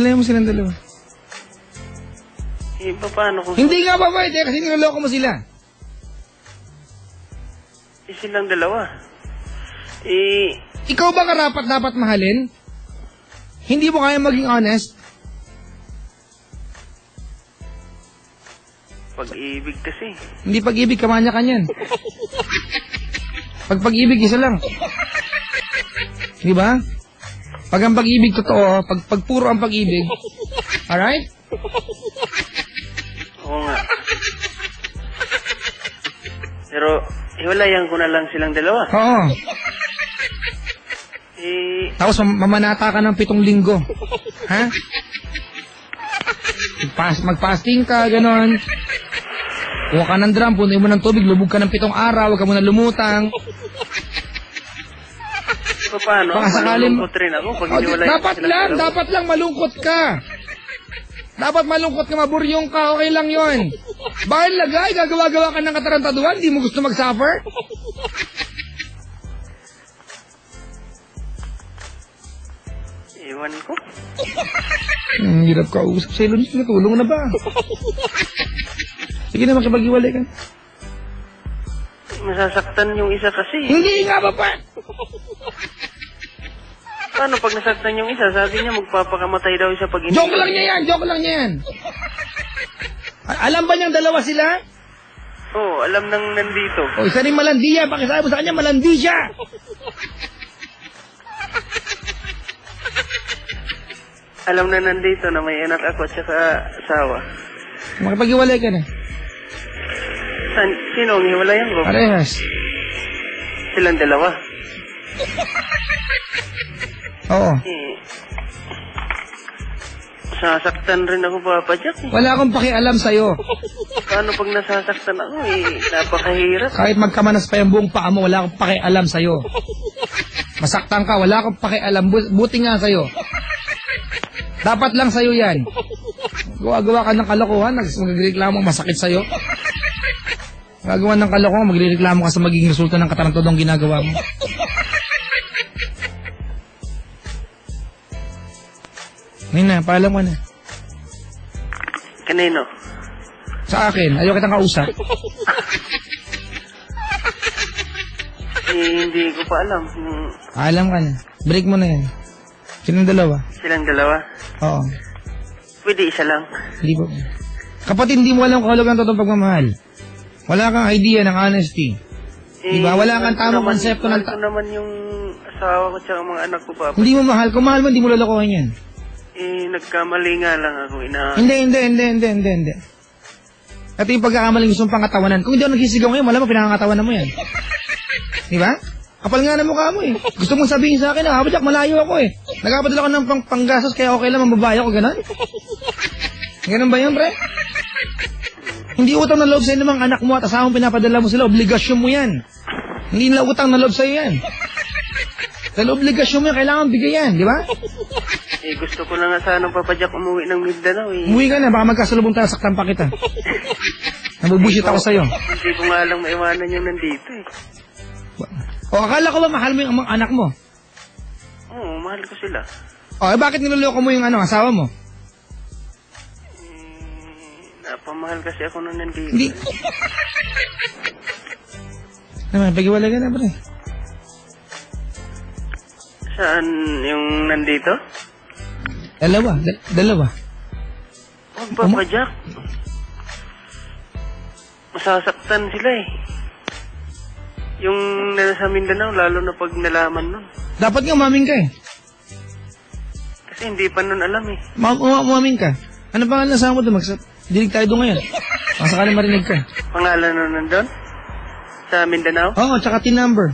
Alam mo silang dalawa. Eh, paano kung... Hindi nga ba pwede kasi niloloko mo sila. Eh, silang dalawa. Eh, Ikaw ba karapat dapat mahalin? Hindi mo kaya maging honest? pag-ibig kasi. Hindi pag-ibig, kamanya-kanyan. Pag pag-ibig, isa lang. Di ba? Pag ang pag-ibig totoo, pag puro ang pag-ibig, alright? Oo nga. Pero, hiwalayan ko na lang silang dalawa. Oo. Eh, Tapos mamanata ka ng 7 linggo. Ha? Mag-fasting ka, ganon. Kuha ka ng drum, punuin mo ng tubig, lubog ka ng 7 araw, huwag ka muna lumutang. paano? Baka sakaling... Malulungkot rin ako pag hiniwalayan ko silang dalawa. Dapat lang malungkot ka. Dapat malungkot ka, maburyong ka, okay lang yon. Bakit lagay, gagawa-gawa ka ng katarantaduhan, di mo gusto mag-suffer? Iwan ko. Ang hirap ka usap sa'yo, Lunis, natulong na ba? Sige na, makipag-iwalay ka. Masasaktan yung isa kasi. Hindi nga ba pa? Paano pag nasaktan yung isa? Sabi niya magpapakamatay daw siya pag Joke lang niya yan, joke lang niya yan. Alam ba niyang dalawa sila? Oo, alam nang nandito. O, isa rin malandi yan, pakisabi mo sa kanya, malandi siya. Alam na nandito na may anak ako at saka asawa. Makipag-iwalay ka na. Sino ang hiwalayan ko? Parehas. Silang dalawa. Oo. Eh, sasaktan rin ako, Papa Jack. Eh. Wala akong pakialam sa'yo. Paano pag nasasaktan ako? Napakahirap. Kahit magkamanas pa yung buong paa mo, wala akong pakialam sa'yo. Masaktan ka, wala akong pakialam. Buti nga sa'yo. Dapat lang sa'yo yan. Gawa ka ng kalokohan, magreklamo masakit sa'yo. Gagawa ng kalokohan, magreklamo ka sa magiging resulta ng katarantadong ginagawa mo. Ngayon na, paalam mo na. Kanino? Sa akin, ayaw kitang kausap. Hindi ko pa alam. Paalam ka na. Break mo na yan. Silang dalawa? Silang dalawa? Oo. Pwede isa lang. Hindi po. Kapatid, hindi mo alam kung halagang totoong pagmamahal. Wala kang idea ng honesty. Diba? Wala kang tamang konsepto ng... Mahal ko naman yung asawa ko at mga anak ko, Papa. Hindi mo mahal. Kung mahal mo, hindi mo lalakohan yan. Nagkamali nga lang ako. Hindi. Ito yung pagkakamaling gusto mong pangatawanan. Kung hindi ako nagsisigaw ngayon, wala mo, pinangangatawanan mo yan. Diba? Kapal nga na mukha mo eh. Gusto mong sabihin sa akin, Papa Jack, malayo ako eh. Nagpapadala ko ng panggastos, kaya okay lang mambabayo ko, gano'n? Ganun ba yun, pre? Hindi utang na loob sa'yo ng mga anak mo at asawang pinapadala mo sila, obligasyon mo yan. Hindi nila utang na loob sa'yo yan. Dahil obligasyon mo yan, kailangan bigay yan, di ba? Gusto ko na nga sana, Papa Jack, umuwi ng Mindanao eh. Umuwi ka na, baka magkasalubong tayo, saktan pa kita. Nabubusit ako sa'yo. Hindi ko nga lang maiwanan yung nandito eh. O, akala ko ba mahal mo yung mga anak mo? Oo, mahal ko sila. O, bakit niloloko mo yung asawa mo? Napamahal kasi ako nung nandito. Hindi. Naman, pag-iwalay ka na, pre. Saan yung nandito? Dalawa. Oh, Papa Jack. Masasaktan sila eh. Yung nasa Mindanao, lalo na pag nalaman nun. Dapat nga umaming ka eh. Kasi hindi pa nun alam eh. Umaming ka. Ano ba ang nasama mo doon? Dinig tayo doon ngayon. Baka sakaling marinig ka. Pangalan nun nandun? Sa Mindanao? Oo, tsaka tin-number.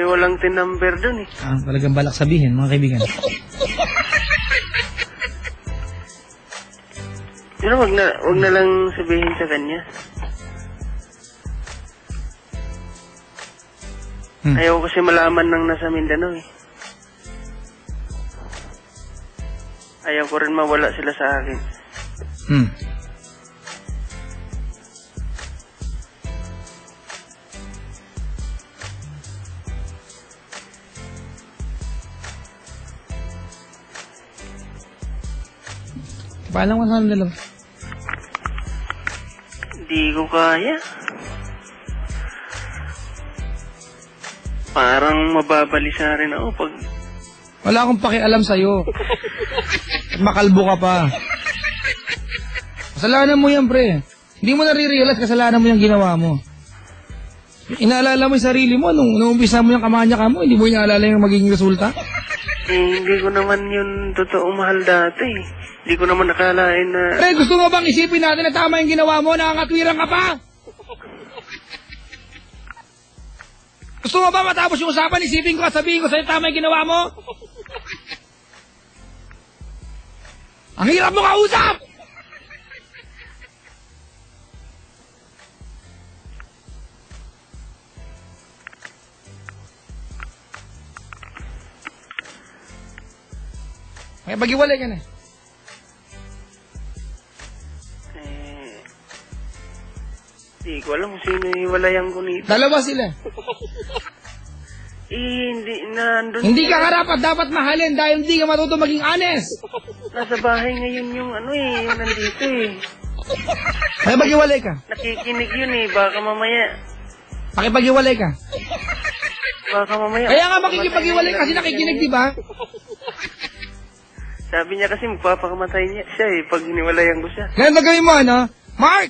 Walang tin-number dun eh. Talagang balak sabihin, mga kaibigan. Pero wag na lang sabihin sa kanya. Ayaw kasi malaman ng nasa Mindanao eh. Ayaw ko rin mawala sila sa akin. Paano mo sa dalawa? Hindi ko kaya. Parang mababalisa rin ako pag... Wala akong pakialam sa'yo. At makalbo ka pa. Kasalanan mo yan, pre. Hindi mo nare-realize kasalanan mo yung ginawa mo. Inaalala mo yung sarili mo nung umpisa mo yung kamanya ka mo, hindi mo inaalala yung magiging resulta? hindi ko naman yun totoong mahal dati. Hindi ko naman nakalain na... Pre, gusto mo bang isipin natin na tama yung ginawa mo, nakakatwiran ka pa? Gusto mo ba matapos yung usapan, isipin ko at sabihin ko sa'yo tama yung ginawa mo? Ang hirap mo kausap! May bagiwalay ka na. Hindi ko alam kung sino yung walayan ko nito. Dalawa sila. Hindi, nandun... Hindi ka karapat dapat mahalin dahil hindi ka matuto maging honest. Nasa bahay ngayon yung yung nandito eh. May bagiwalay ka. Nakikinig yun eh, baka mamaya. Makipaghiwalay ka. Baka mamaya. Kaya nga makikipaghiwalay kasi nakikinig, di ba? Sabi niya kasi magpapakamatay niya siya eh, pag iniwalayan ko siya. Ganun gawin mo, ano? Mark!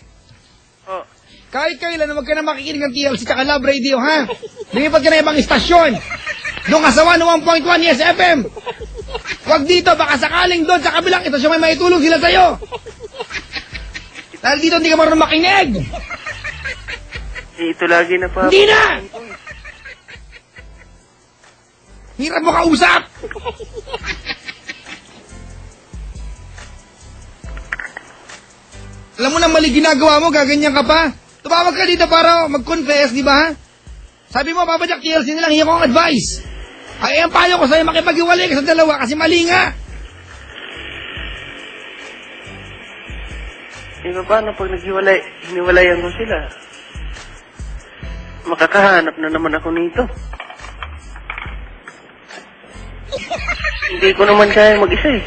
Oh, Kahit kailan, huwag ka na makikinig ng TLC tsaka Love Radio, ha? Lumipad ka na ibang istasyon. Doon ka sa 101.1 Yes FM. Huwag dito, baka sakaling doon sa kabilang istasyon may maitulong sila sa'yo. Dahil dito hindi ka marunong makinig. ito lagi na pa. Hindi na! Hirap mo kausap! Alam mo na mali ginagawa mo, gaganyan ka pa. Tumawag ka dito para mag-confess, di ba? Sabi mo, Papa Jack, TLC na lang, hiya ko ang advice. Ay, ang payo ko sa'yo, makipag-iwalay ka sa dalawa kasi mali nga. Paano pag hiniwalayan ko sila? Makakahanap na naman ako nito. Hindi ko naman kaya mag-isa eh.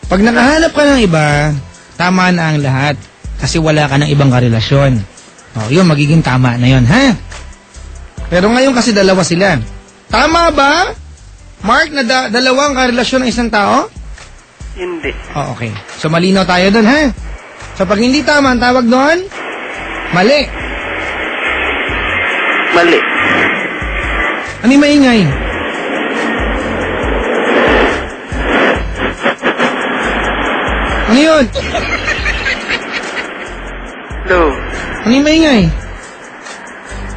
Pag nakahanap ka ng iba, tama na ang lahat. Kasi wala ka ng ibang karelasyon. O, yun, magiging tama na yun, ha? Pero ngayon kasi dalawa sila. Tama ba, Mark, na dalawang karelasyon ng isang tao? Hindi. O, okay. So, malinaw tayo dun, ha? So, pag hindi tama, ang tawag doon, mali. Mali. Ano yung maingay? Ano yun? Hello. Ano yung maingay?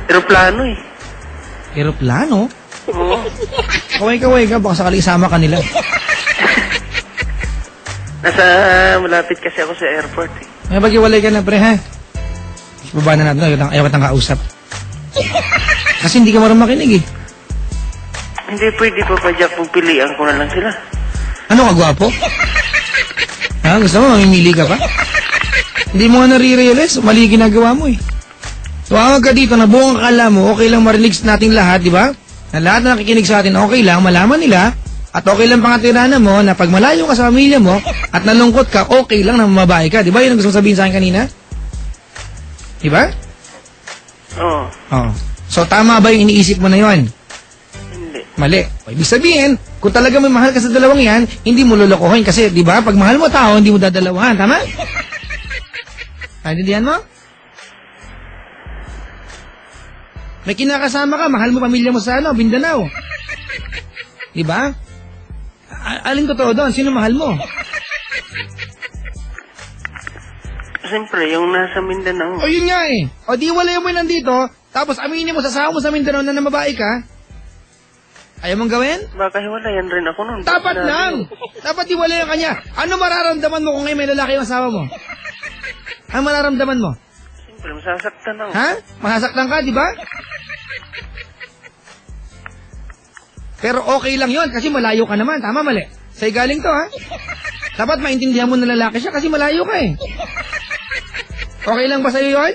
Aeroplano eh. Aeroplano? Oo. Kaway-kaway ka, baka sakali isama ka nila. Malapit kasi ako sa airport eh. May bagiwalay ka na, pre, ha? Baba na natin, ayaw kitang kausap. Kasi hindi ka marunong makinig, eh. Hindi pwede pa pa Jack, pagpilian ko na lang sila. Ano ka, gwapo? Ha? Gusto mo, mamimili ka pa? Hindi mo nga nare-realize, mali ginagawa mo, eh. Tuwag ka dito, na buong akala mo, okay lang marinig nating lahat, di ba? Na lahat na nakikinig sa atin, okay lang, malaman nila, at okay lang pangatiranan mo, na pag malayo ka sa pamilya mo, at nalungkot ka, okay lang na mamabae ka. Di ba yun ang gusto mong sabihin sa akin kanina? Di ba? Oo. Oo. So, tama ba yung iniisip mo na yun? Hindi. Mali. O, ibig sabihin, kung talaga may mahal ka sa dalawang yan, hindi mo lolokohin. Kasi, di ba, pag mahal mo tao, hindi mo dadalawahan. Tama? Naintindihan mo? May kinakasama ka, mahal mo pamilya mo sa Mindanao. Di ba? Aling totoo doon? Sino mahal mo? Siyempre, yung nasa Mindanao. O yun nga eh. O di wala mo nandito, tapos aminin mo sa asawa mo sa Mindanao na namabae ka. Ayaw mong gawin? Baka hiwalayan rin ako nun. Dapat lang. Dapat iwala yung kanya. Ano mararamdaman mo kung ngayon may lalaki yung asawa mo? Ano mararamdaman mo? Siyempre, masasaktan ako. Ha? Masasaktan ka, di ba? Pero okay lang yon kasi malayo ka naman. Tama, mali? Sa'yo galing to, ha? Dapat maintindihan mo na lalaki siya kasi malayo ka eh. Okay lang ba sa'yo yun?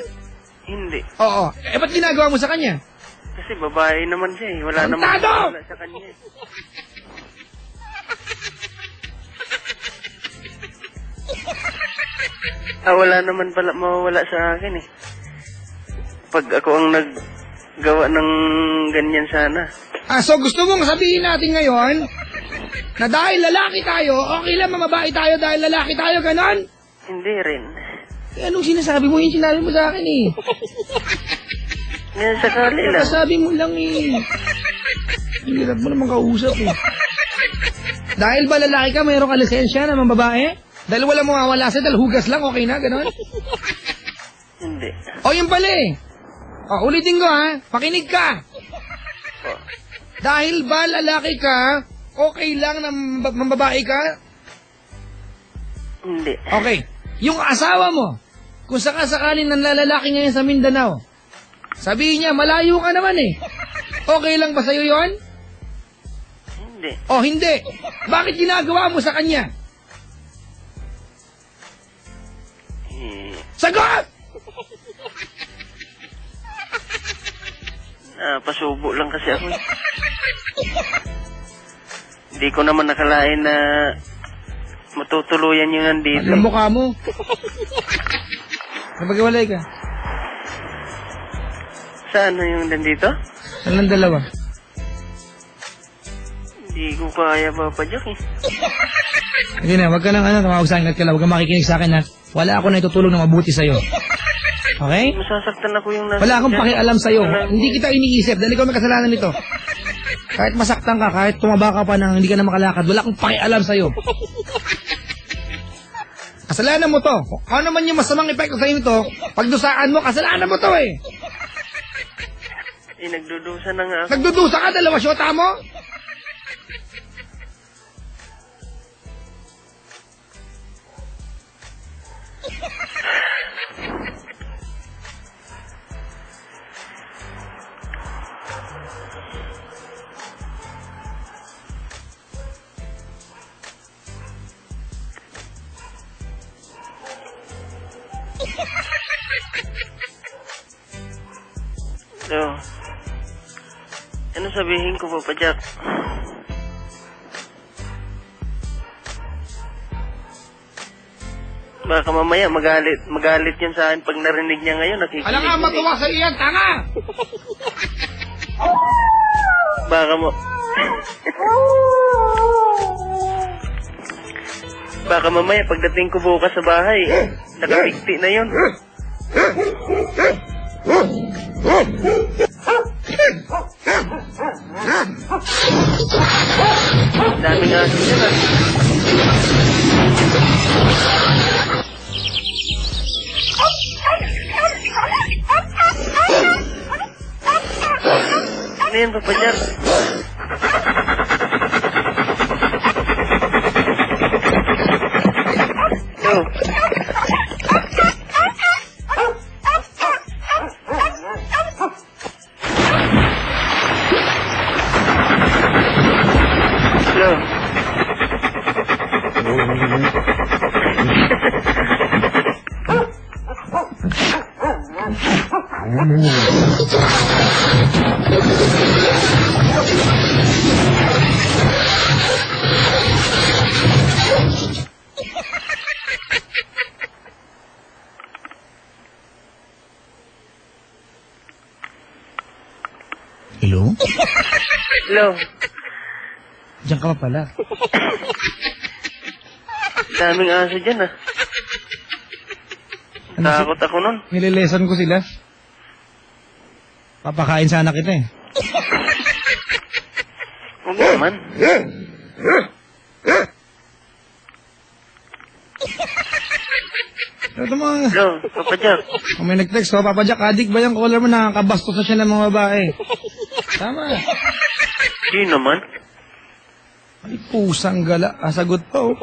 Hindi. Oo. Eh, ba't ginagawa mo sa kanya? Kasi babae naman siya eh. Wala naman Tarantado! wala sa kanya eh. Wala naman pala mawawala sa akin eh. Pag ako ang naggawa ng ganyan sana. So gusto mong sabihin natin ngayon na dahil lalaki tayo, okay lang mamabae tayo dahil lalaki tayo, ganon? Hindi rin. Anong sinasabi mo? Yung sinabi mo sa akin eh. Ngayon sakali lang. Sabi mo lang eh. Hirap mo naman kausap eh. Dahil ba lalaki ka, mayroong ka lisensya na babae? Dahil wala mawawala sa'yo, dahil hugas lang, okay na, ganon? Hindi. Yun pala eh. Ulitin ko ha, pakinig ka. Dahil ba lalaki ka, okay lang na mambabae ka? Hindi. Okay. Yung asawa mo, kung sakasakaling nanlalaki ngayon sa Mindanao, sabihin niya, malayo ka naman eh. Okay lang ba sa'yo yun? Hindi. Hindi. Bakit ginagawa mo sa kanya? Sagot! Pasubo lang kasi ako. Hindi ko naman nakalain na matutuluyan yung nandito. Ang mukha mo. Napag-iwalay ka. Saan yung nandito? Saan dalawa? Hindi ko kaya papadyak eh. Hindi na, wag ka nang tumawag-sangit ka lang. Huwag kang makikinig sa akin na wala ako na itutulong na mabuti sa'yo. Okay? Masasaktan ako yung nasa... Wala akong pakialam sa'yo. Hindi kita iniisip dahil ikaw may kasalanan nito. Kahit masaktan ka, kahit tumaba ka pa nang hindi ka na makalakad, wala akong pakialam sa'yo. Kasalanan mo to. Kung ano man yung masamang epekto sa'yo nito, pagdusaan mo, kasalanan mo to eh. Nagdudusa na nga ako. Nagdudusa ka, dalawa syota mo? So, ano sabihin ko pa, Jack? Baka mamaya magalit yun sa akin pag narinig niya ngayon, nakikinig. Alam nga, matuwa sa iyan, tanga! Baka mo... Baka mamaya pagdating ko bukas sa bahay, nakapikti na yun. Dami nga siya na. Ano yan, Papa Jack? Yo. Hello? Hello. Diyan ka pa pala. Daming aso dyan ah. Takot ako nun. Nililesson ko sila. Papakain sana kita eh. Huwag naman. Ito mga... Hello, Papa Jack. Kung may nag-text, Papa Jack, adik ba yung caller mo? Nakakabastos na siya ng mga babae. Tama. Di naman. Ay, pusang gala. Sagot pa oh.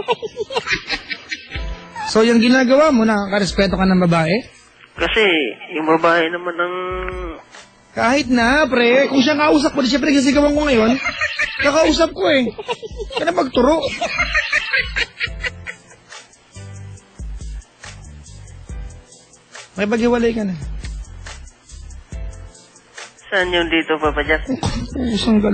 So, yung ginagawa mo, nakakarespeto ka ng babae? Kasi, yung babae naman ang... Kahit na, pre. Kung siya kausap ko, di siyempre sisigawan ko ngayon. Kakausap ko eh. Kaya na magturo. May baghiwalay ka na. Saan yung dito, Papa Jack? Pusang gala.